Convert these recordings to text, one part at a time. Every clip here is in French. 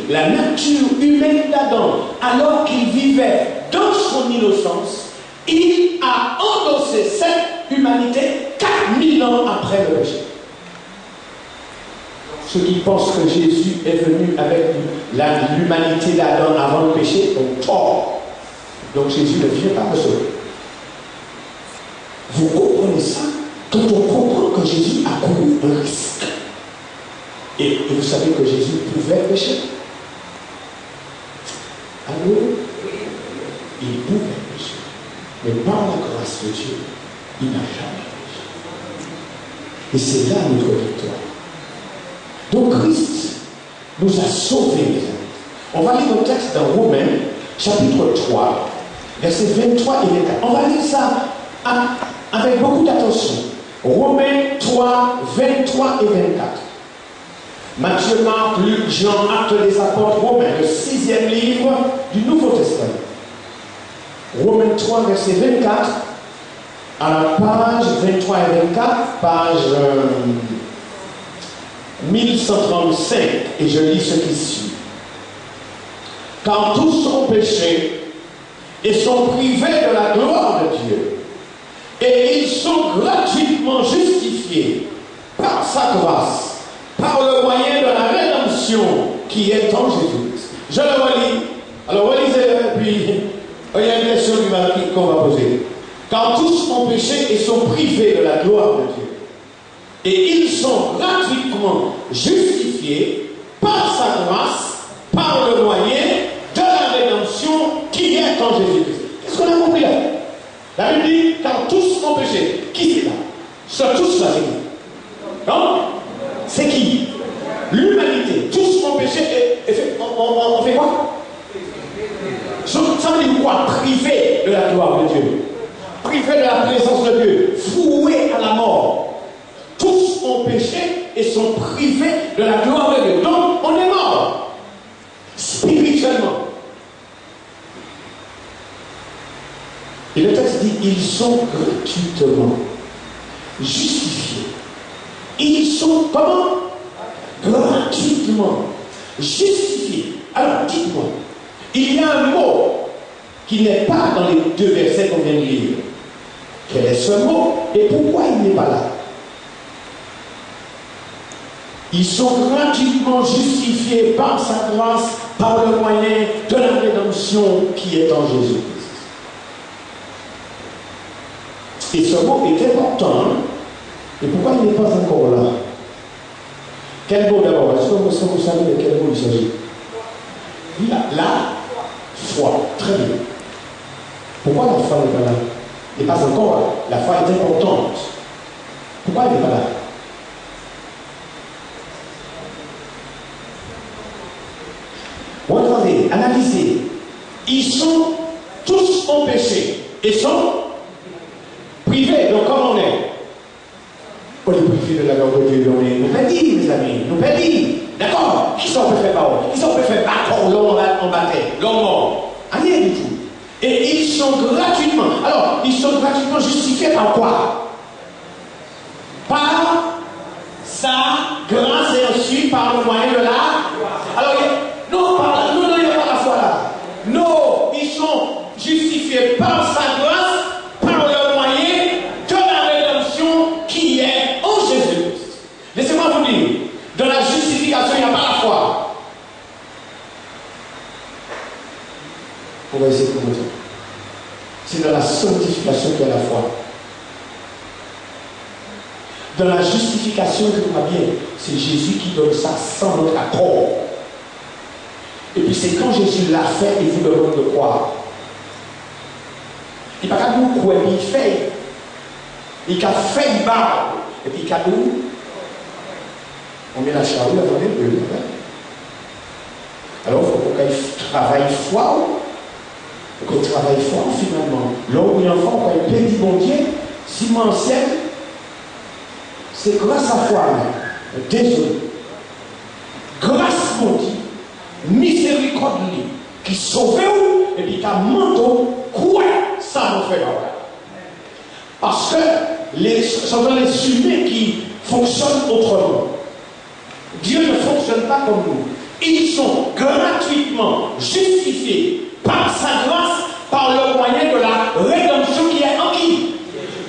la nature humaine d'Adam, alors qu'il vivait dans son innocence, il a endossé cette humanité 4000 ans après le péché. Ceux qui pensent que Jésus est venu avec l'humanité d'Adam avant le péché ont tort. Donc Jésus ne vient pas me sauver. Vous comprenez ça quand on comprend que Jésus a couru un risque. Et vous savez que Jésus pouvait pécher. Alors, il pouvait pécher. Mais par la grâce de Dieu, il n'a jamais péché. Et c'est là notre victoire. Donc Christ nous a sauvés, mes amis. On va lire le texte dans Romains, chapitre 3, versets 23 et 24. On va lire ça avec beaucoup d'attention. Romains 3, 23 et 24. Matthieu, Marc, Luc, Jean, Actes des Apôtres, Romains, le 6e livre du Nouveau Testament. Romains 3, verset 24, à la page 23 et 24, page 1135, et je lis ce qui suit. Car tous ont péché et sont privés de la gloire de Dieu, et ils sont gratuitement justifiés par sa grâce, par le moyen de la rédemption qui est en Jésus-Christ. Je le relis. Alors relisez-le, puis il y a une question qu'on va poser. Car tous ont péché et sont privés de la gloire de Dieu. Et ils sont gratuitement justifiés par sa grâce, par le moyen de la rédemption qui est en Jésus-Christ. Qu'est-ce qu'on a compris là? La Bible dit, car tous ont péché. Qui c'est là? Ce tous là, c'est qui? Non? C'est qui? L'humanité. Tous ont péché et on fait quoi? Ça veut dire quoi? Privé de la gloire de Dieu. Privé de la présence de Dieu. Voué à la mort. Tous ont péché et sont privés de la gloire de Dieu. Donc, on est mort. Spirituellement. Et le texte dit, ils sont gratuitement justifiés. Ils sont comment? Gratuitement justifiés. Alors, dites-moi, il y a un mot qui n'est pas dans les deux versets qu'on vient de lire. Quel est ce mot et pourquoi il n'est pas là? Ils sont gratuitement justifiés par sa grâce, par le moyen de la rédemption qui est en Jésus-Christ. Et ce mot est important. Et pourquoi il n'est pas encore là? Quel mot d'abord? Est-ce que vous savez de quel mot il s'agit? La foi. Très bien. Pourquoi la foi n'est pas là? Elle n'est pas encore là. La foi est importante. Pourquoi elle n'est pas là? Regardez, analysez. Ils sont tous en péché et sont privés. Donc, comme on est? On est privé de la gloire de Dieu. Nous perdis, mes amis. Nous perdis. D'accord? Qui sont fait parole? Qui sont fait battre l'homme en bataille? L'homme mort. Rien du tout. Et ils sont gratuitement. Alors, ils sont gratuitement justifiés par quoi? Par sa grâce et ensuite par le moyen de la. Alors, non, il n'y a pas la foi là. Non, ils sont justifiés par sa grâce, par le moyen de la rédemption qui est en Jésus-Christ. Laissez-moi vous dire, dans la justification, il n'y a pas la foi. On va essayer de comprendre ça. C'est dans la sanctification qu'il y a la foi. Dans la justification, écoutez-moi bien, c'est Jésus qui donne ça sans notre accord. Et puis c'est quand Jésus l'a fait, il vous demande de croire. Il n'a pas qu'à nous croire, il fait. Il a fait une barre. Et puis il a où? On met la charrue avant les deux. Alors il faut qu'on travaille foi. Il faut qu'on travaille foi finalement. L'homme et l'enfant, quand il paie du bon Dieu, si mon ancienne, c'est grâce à foi. Désolé. Grâce mon Dieu. Miséricorde qui sauve et puis qu'à manteau, quoi ça nous fait mal. Parce que ce sont les humains qui fonctionnent autrement. Dieu ne fonctionne pas comme nous. Ils sont gratuitement justifiés par sa grâce, par le moyen de la rédemption qui est en qui?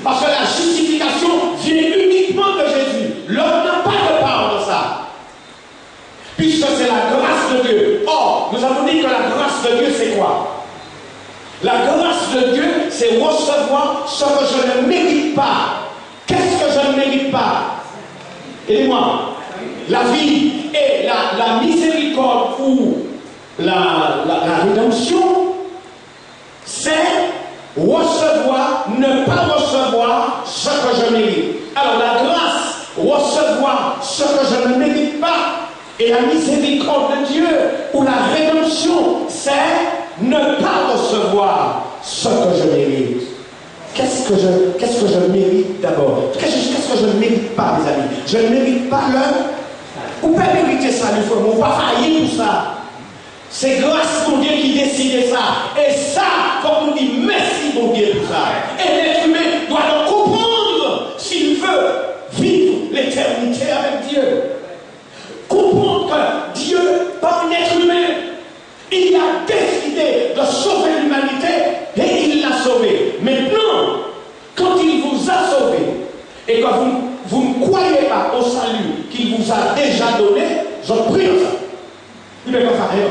Parce que la justification vient uniquement de Jésus. L'homme n'a pas de part de ça. Puisque c'est la grâce de Dieu. Or, nous avons dit que la grâce de Dieu, c'est quoi? La grâce de Dieu, c'est recevoir ce que je ne mérite pas. Qu'est-ce que je ne mérite pas? Aidez-moi. La vie et la miséricorde ou la rédemption, c'est recevoir, ne pas recevoir ce que je mérite. Alors la grâce, recevoir ce que je ne mérite pas. Et la miséricorde de Dieu ou la rédemption, c'est ne pas recevoir ce que je mérite. Qu'est-ce que je mérite d'abord? Qu'est-ce que je ne mérite pas, mes amis? Je ne mérite pas Ou pas mériter ça, il faut pas faillir pour ça. C'est grâce mon Dieu qui décide ça. Et ça, faut nous dire merci mon Dieu pour ça. Et l'être humain doit le comprendre s'il veut vivre l'éternité avec Dieu. Comprendre que Dieu, par un être humain, il a décidé de sauver l'humanité et il l'a sauvé. Maintenant, quand il vous a sauvé et que vous ne croyez pas au salut qu'il vous a déjà donné, je prie ça. Il ne peut pas faire rien.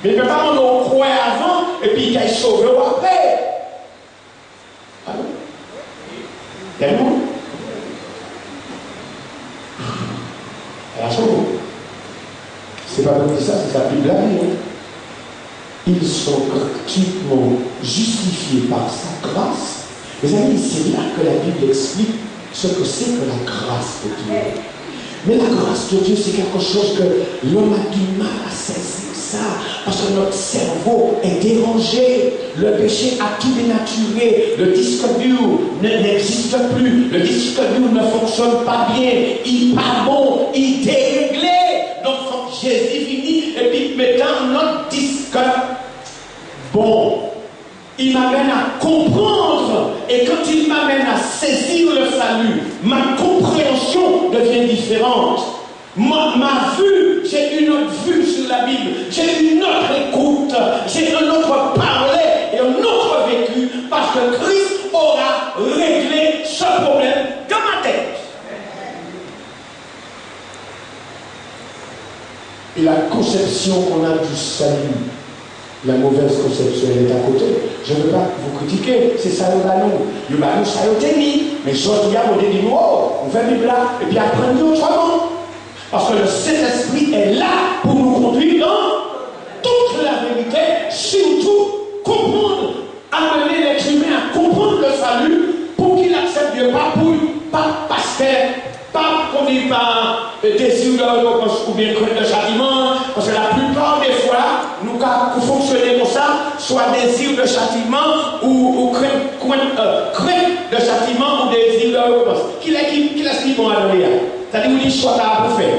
Mais il ne peut pas nous croire avant et puis qu'il ait sauvé après. Allô? Il y a le monde? Elle a sauvé. C'est pas comme ça, c'est sa Bible la vie. Ils sont gratuitement justifiés par sa grâce. Mes amis, c'est là que la Bible explique ce que c'est que la grâce de Dieu. Mais la grâce de Dieu, c'est quelque chose que l'homme a du mal à saisir ça, parce que notre cerveau est dérangé. Le péché a tout dénaturé. Le disque dur n'existe plus. Le disque dur ne fonctionne pas bien. Il n'est pas bon. Il est déréglé. Donc, Jésus finit et puis mettant notre disque bon. Il m'amène à comprendre, et quand il m'amène à saisir le salut, ma compréhension devient différente. Ma vue, j'ai une autre vue sur la Bible, j'ai une autre écoute, j'ai un autre parler et un autre vécu, parce que Christ aura réglé ce problème dans ma tête. Et la conception qu'on a du salut, la mauvaise conception, elle est à côté. Je ne veux pas vous critiquer, c'est ça le ballon. Le ballon, ça a été mis. Mais je dis à mon dit, on fait Bible là, et puis apprendre autrement. Parce que le Saint-Esprit est là pour nous conduire dans toute la vérité, surtout comprendre, amener l'être humain à comprendre le salut pour qu'il accepte Dieu, pas pasteur, pas qu'on dit pas désir de récompense ou bien crainte de châtiment, parce que la plupart des fois, nous fonctionnons comme ça, soit désir de châtiment ou crainte de châtiment ou désir de récompense. Qui est-ce qui vont adonner? C'est-à-dire, vous dites, soit à vous faire.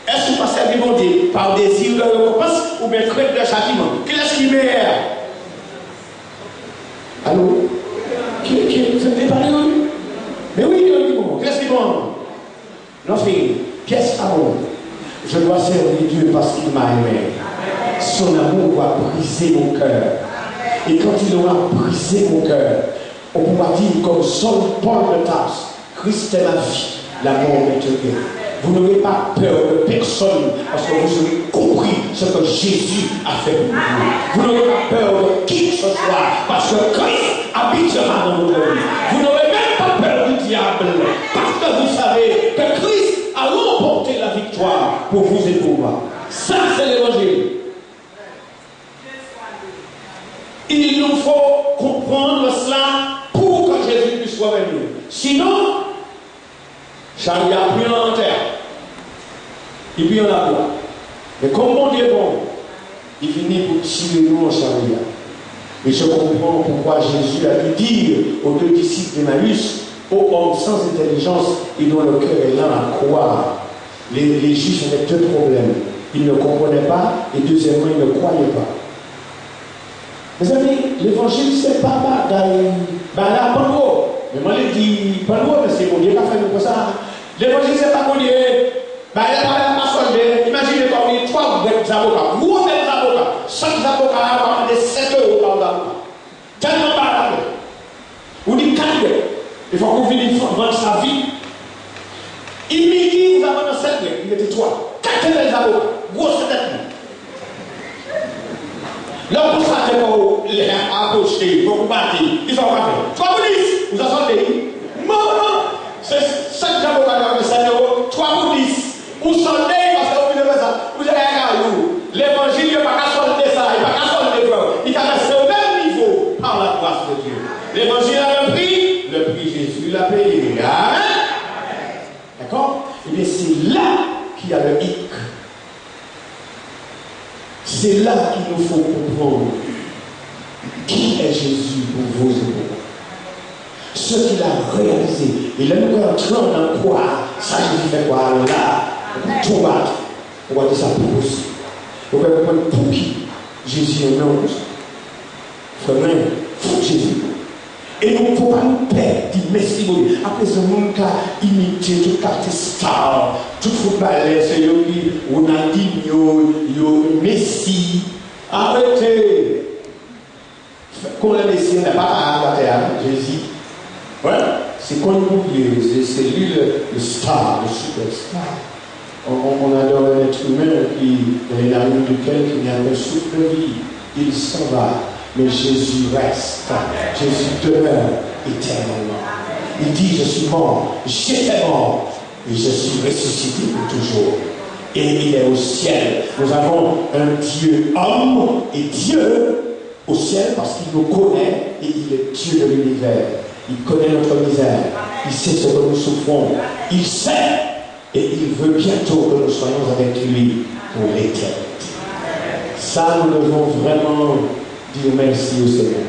Est-ce que vous passez à dire par désir de récompense ou bien crainte de châtiment? Qui est-ce qui met? Allô? Vous avez parlé? Mais oui, qu'est-ce qui vont? Non, fille, pièce à moi. Je dois servir Dieu parce qu'il m'a aimé. Son amour va briser mon cœur. Et quand il aura brisé mon cœur, on pourra dire comme Paul de Tarse, Christ est ma vie, la mort est Dieu. Vous n'aurez pas peur de personne parce que vous aurez compris ce que Jésus a fait pour vous. Vous n'aurez pas peur de qui que ce soit parce que Christ habitera dans votre vie. Vous n'aurez même pas peur du diable parce que vous savez que Christ a remporté la victoire pour vous et pour moi. Ça, c'est l'évangile. Il nous faut comprendre cela pour que Jésus puisse revenir. Sinon, Charlie a pris en terre. Et puis on a quoi? Mais comme mon Dieu est bon, il finit pour tirer nous en Charlie. Et je comprends pourquoi Jésus a dû dire aux deux disciples d'Emmaüs, ô homme sans intelligence et dont le cœur est lent à croire. Les Juifs avaient deux problèmes. Ils ne comprenaient pas et deuxièmement, ils ne croyaient pas. Mes amis, l'évangile, c'est pas bagaille. Là, pas gros. Mais moi, je dis, pas gros, mais c'est mon Dieu qui a fait pour ça. L'évangile, c'est pas mon Dieu. Là, pas songer. Imaginez comme il y a 3 bêtes des avocats, gros des avocats. Chaque avocat a demandé 7 € par avocat. Tellement pas la vous dites 4 €. Il faut qu'on vienne vendre sa vie. Il me dit, vous avez dans 7 €. Il était 3. 4 des avocats. Gros, c'est là, pour ça, les approcher, pour combattre, ils sont pas fait. 3 polices, vous entendez? Non, c'est 5 avocats qui ont 7 €, 3 polices. Vous sondez, parce que vous avez ça, vous avez un l'évangile, il n'y a pas qu'à solder ça, il n'y a pas qu'à solder ça. Il va rester au même niveau par la grâce de Dieu. L'évangile a le prix Jésus l'a payé. Amen. D'accord? Et bien c'est là qu'il y a le hic. C'est là qu'il nous faut comprendre qui est Jésus pour vous et pour moi. Ce qu'il a réalisé. Et là, nous entrons dans quoi? Ça, Jésus fait quoi? Là, tout bas. On va dire ça pour vous. On va comprendre pour qui Jésus est non. Frère, pour Jésus. Et nous ne pouvons pas nous perdre, dire merci beaucoup. Après ce monde qui a imité tout artiste star, tout footballeur, c'est eux qui, Ronaldinho, Messi. Arrêtez. Quand le Messi n'a pas à Jésus. Ouais, c'est qu'on oublie, c'est lui le star, le superstar. On adore un être humain qui, dans les narines duquel il n'y a qu'un souffle de vie. Il s'en va. Mais Jésus reste. Jésus demeure éternellement. Il dit, je suis mort, j'étais mort, et je suis ressuscité pour toujours. Et il est au ciel. Nous avons un Dieu homme et Dieu au ciel parce qu'il nous connaît et il est Dieu de l'univers. Il connaît notre misère. Il sait ce que nous souffrons. Il sait et il veut bientôt que nous soyons avec lui pour l'éternité. Ça, nous devons vraiment dire merci au Seigneur.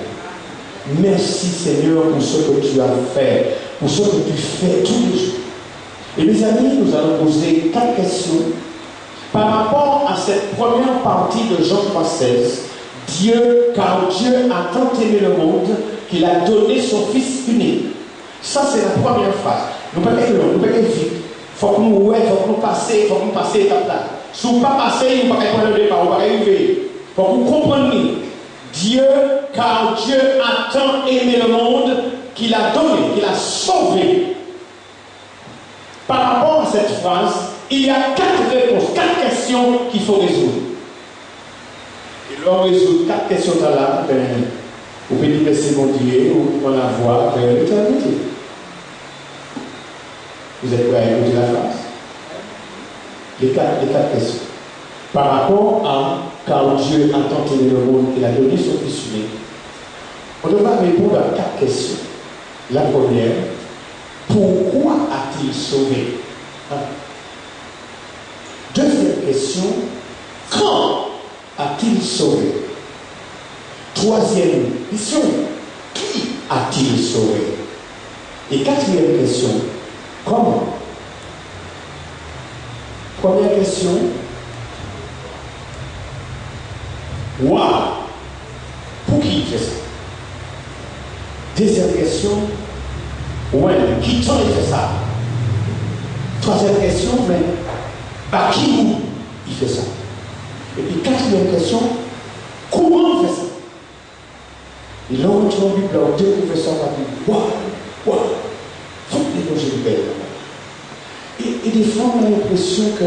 Merci Seigneur pour ce que tu as fait, pour ce que tu fais tous les jours. Et mes amis, nous allons poser 4 questions par rapport à cette première partie de Jean 3,16. Car Dieu a tant aimé le monde qu'il a donné son Fils unique. Ça, c'est la première phrase. Nous ne pouvons pas aller long, nous ne pouvons pas aller vite. Il faut que nous passions, il faut que nous passions étape là. Si nous ne pas passer, nous ne pouvons pas aller le départ, nous ne pouvons pas arriver. Il faut que nous comprenions. Car Dieu a tant aimé le monde qu'il a donné, qu'il a sauvé. Par rapport à cette phrase, il y a 4 réponses, 4 questions qu'il faut résoudre. Et l'on résout 4 questions là, vous pouvez dire c'est mon Dieu, ou on la voix vers l'éternité. Vous êtes prêts à écouter la phrase? Les 4 questions. Par rapport à car Dieu a tant aimé le monde qu'il a donné son Fils unique. On devra répondre à 4 questions. La première, pourquoi a-t-il sauvé? Deuxième question, quand a-t-il sauvé? Troisième question, qui a-t-il sauvé? Et quatrième question, comment? Première question, waouh! Pour qui il fait ça? Deuxième question, ouais, qui t'en fait ça? Troisième question, mais par qui il fait ça? Et puis quatrième question, comment il fait ça? Et là, on trouve Bible, on découvre ça, on dit, waouh, faut que l'évangile belle. Et des fois, on a l'impression que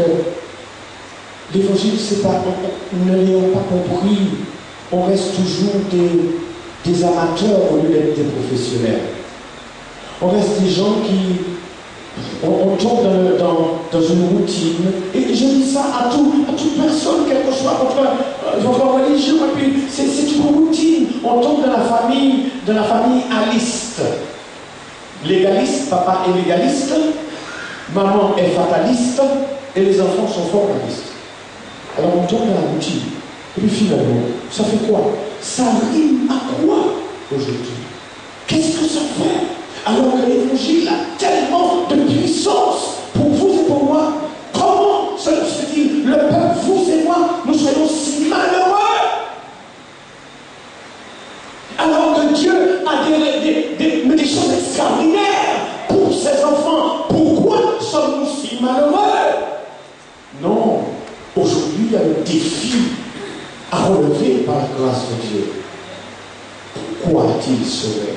l'évangile, c'est pas, on ne l'a pas compris. On reste toujours des amateurs au lieu d'être des professionnels. On reste des gens qui. On tombe dans une routine. Et je dis ça à toute personne, quelle que soit votre religion. Et puis, c'est une routine. On tombe dans la famille aliste. Légaliste, papa est légaliste, maman est fataliste, et les enfants sont formalistes. Alors on tombe dans la routine. Et puis finalement, ça fait quoi? Ça rime à quoi aujourd'hui? Qu'est-ce que ça fait? Alors que l'évangile a tellement de puissance pour vous et pour moi. Comment se fait-il, le peuple, vous et moi, nous soyons si malheureux? Alors que Dieu a des choses extraordinaires pour ses enfants. Pourquoi sommes-nous si malheureux? Non. Aujourd'hui, il y a le défi défi à relever par la grâce de Dieu. Pourquoi a-t-il sauvé?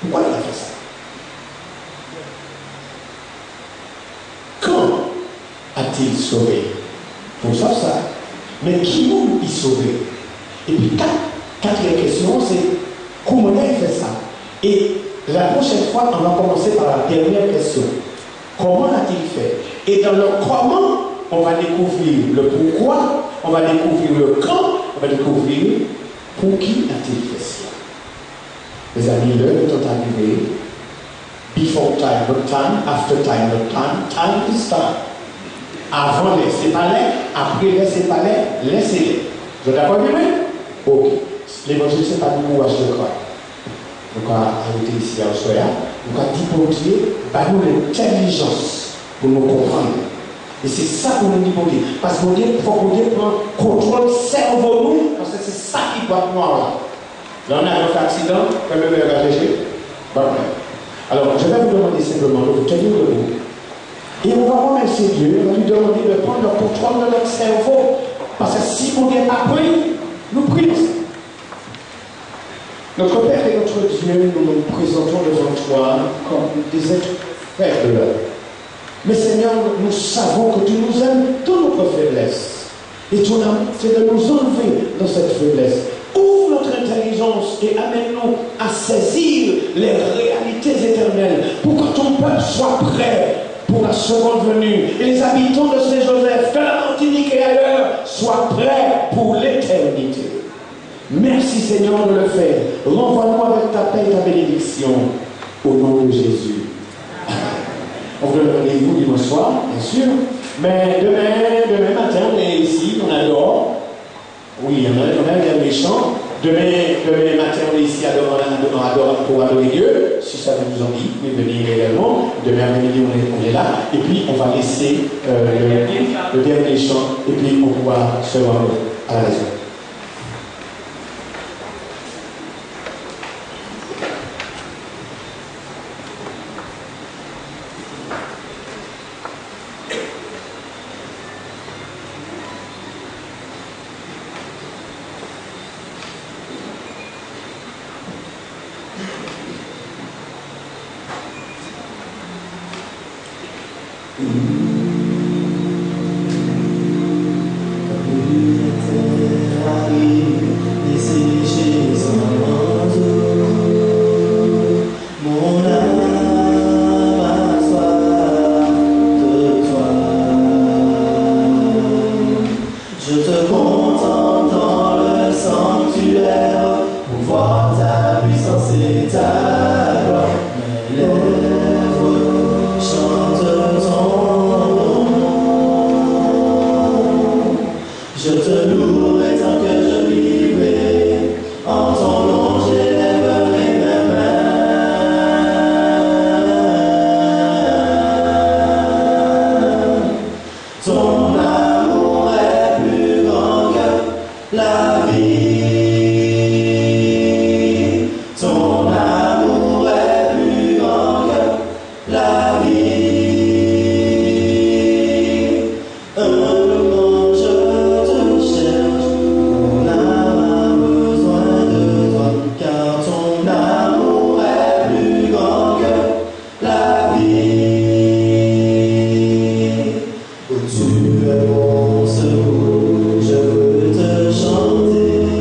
Pourquoi il a fait ça? Quand a-t-il sauvé? Pour ça, mais qui nous y sauvé? Et puis, quatrième question, c'est comment il a fait ça? Et la prochaine fois, on va commencer par la dernière question. Comment a-t-il fait? Et dans le comment, on va découvrir le pourquoi, on va découvrir le quand, on va découvrir pour qui a-t-il fait ça. Les amis, l'heure est arrivée. Before time, not time. After time, not time. Time is time. Avant laissez pas l'air, après laissez pas l'air, laissez-les. Vous êtes d'accord avec moi? Ok. L'évangile, ce n'est pas du courage de croire. Donc, on va ajouter ici à Osoya. Donc, on dit pour Dieu, nous l'intelligence pour nous comprendre. Et c'est ça qu'on nous dit pour Dieu. Parce que Dieu, il faut que Dieu prenne contrôle cerveau nous, parce que c'est ça qui doit nous avoir. Là, on a un accident, comme le maire va léger. Alors, je vais vous demander simplement de vous tenir debout. Et on va remercier Dieu, on va lui demander de prendre le contrôle de notre cerveau. Parce que si on n'est pas pris, nous prions. Notre Père et notre Dieu, nous nous présentons devant toi comme des êtres faibles. Mais Seigneur, nous savons que tu nous aimes dans notre faiblesse. Et ton amour, c'est de nous enlever dans cette faiblesse. Ouvre notre intelligence et amène-nous à saisir les réalités éternelles pour que ton peuple soit prêt pour la seconde venue. Et les habitants de Saint-Joseph, de la Martinique et ailleurs, soient prêts pour l'éternité. Merci Seigneur de le faire. Renvoie-nous avec ta paix et ta bénédiction. Au nom de Jésus. On vous donne rendez-vous dimanche soir, bien sûr. Mais demain matin, on est ici, on adore. Oui, on a un dernier chant. Demain matin, on est ici pour adorer Dieu. Si ça vous en dit, vous pouvez venir également. Demain après-midi, on est là. Et puis, on va laisser le dernier chant. Et puis, on pourra se rendre à la maison. Tu es mon secours, je veux te chanter.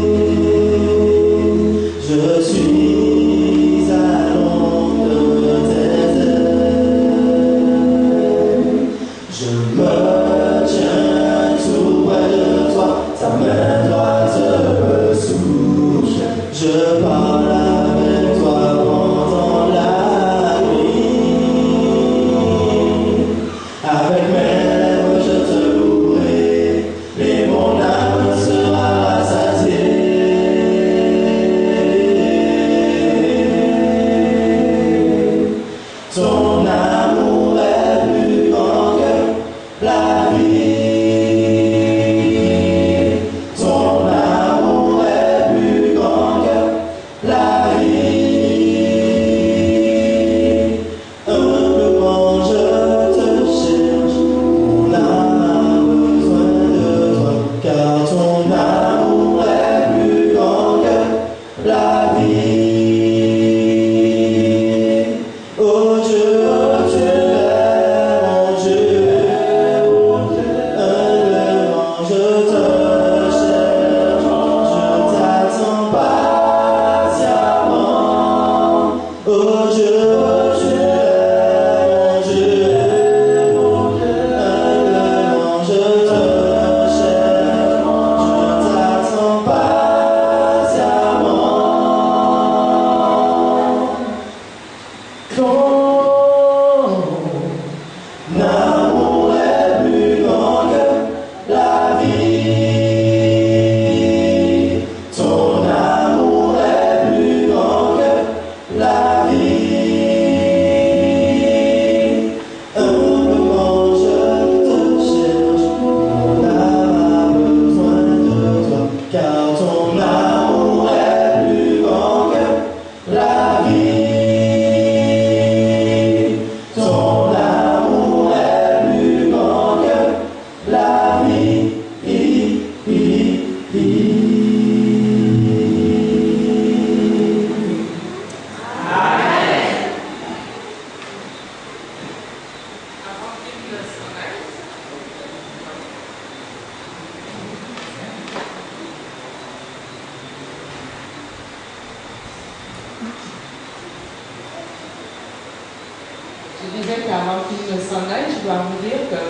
Je disais qu'avant qu'il ne s'en aille, je dois vous dire que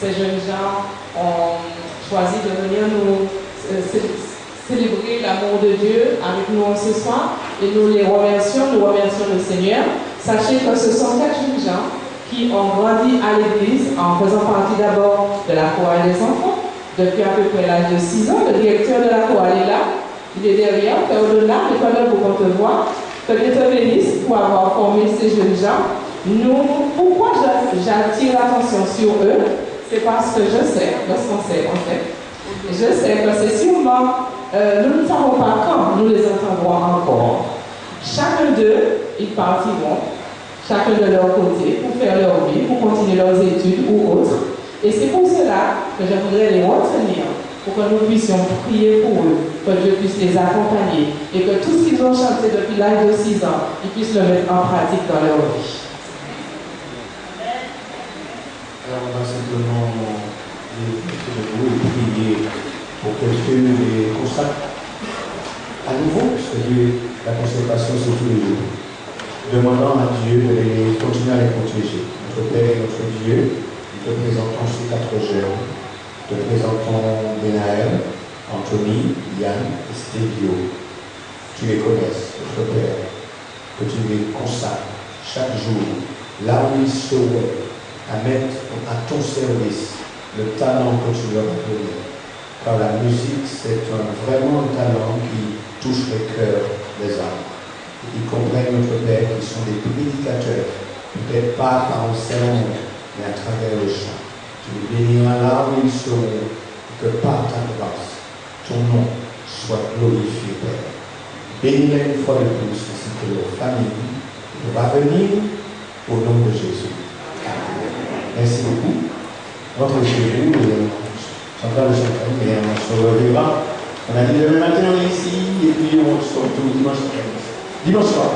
ces jeunes gens ont choisi de venir nous célébrer l'amour de Dieu avec nous ce soir et nous les remercions, nous remercions le Seigneur. Sachez que ce sont 4 jeunes gens qui ont grandi à l'église en faisant partie d'abord de la chorale des enfants depuis à peu près l'âge de 6 ans. Le directeur de la chorale est là, il est derrière, Père au-delà, mais pendant pour qu'on te voit, que Dieu te bénisse pour avoir formé ces jeunes gens. Pourquoi j'attire l'attention sur eux? C'est parce que je sais, lorsqu'on sait, on sait. Je sais que c'est sûrement, nous ne savons pas quand nous les entendrons encore. Chacun d'eux, ils partiront, chacun de leur côté, pour faire leur vie, pour continuer leurs études ou autres. Et c'est pour cela que je voudrais les retenir, pour que nous puissions prier pour eux, que Dieu puisse les accompagner et que tout ce qu'ils ont chanté depuis l'âge de 6 ans, ils puissent le mettre en pratique dans leur vie. Alors on va simplement vous et prier pour que Dieu les consacre à nouveau, parce que la consécration c'est tous les jours. Demandant à Dieu de les continuer à les protéger. Notre Père et notre Dieu, nous te présentons ces 4 jeunes. Nous te présentons Benaël, Anthony, Yann et Stelvio. Tu les connaisses, notre Père. Que tu les consacres chaque jour, là où ils seront, à mettre à ton service le talent que tu leur as donné. Car la musique, c'est vraiment un talent qui touche les cœurs des âmes. Et qui comprennent notre Père, qui sont des prédicateurs, peut-être pas par un sermon, mais à travers le chant. Tu les béniras là où ils seront, que par ta grâce, ton nom soit glorifié, Père. Bénis-les une fois de plus, ainsi que leur famille, qui va venir au nom de Jésus. Merci beaucoup. Rentrez chez vous, Chantal de Chantal, et on se reverra. On a dit demain matin, on est ici, et puis on se retrouve dimanche soir. Dimanche soir.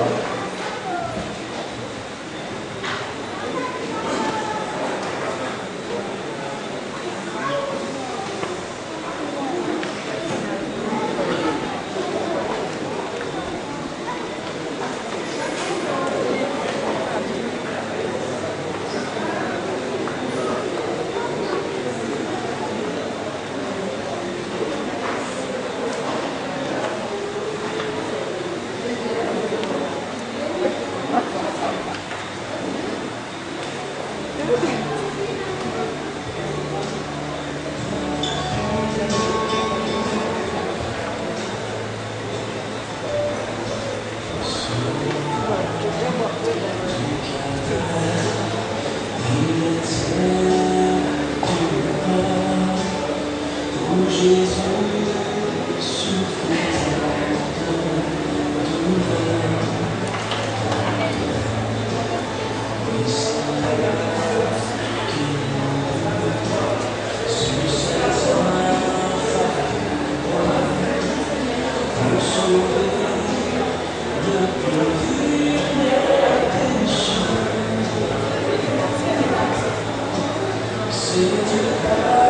C'est